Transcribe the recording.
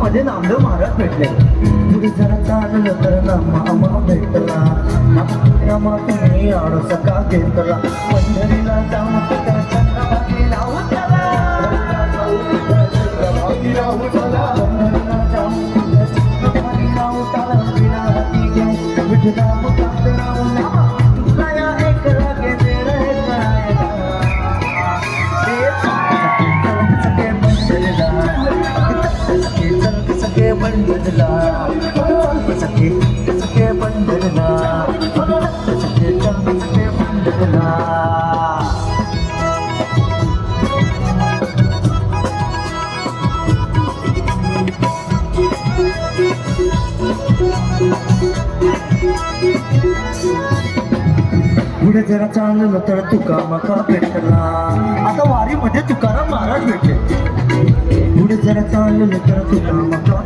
वारीमध्ये नामदेव महाराज भेटले. पुढे जरा चाललं तर नामा भेटला. नामा तुम्ही आळस का घेतला. पंढरीला जाऊन त्या चंद्रभागेला उतरला. पंढरीला जाऊन त्या चंद्रभागेला उतरला. विनाती घे विठला मुखात राहून नामा तुला एक लागे तेरा एक करायला. सके बंधनला सके बंधनला सके बंधनला. पुढे जरा चाललं तर तुका मका भेटला. आता वारीमध्ये तुकाराम महाराज भेटले. पुढे जरा चाललं तर तुका मका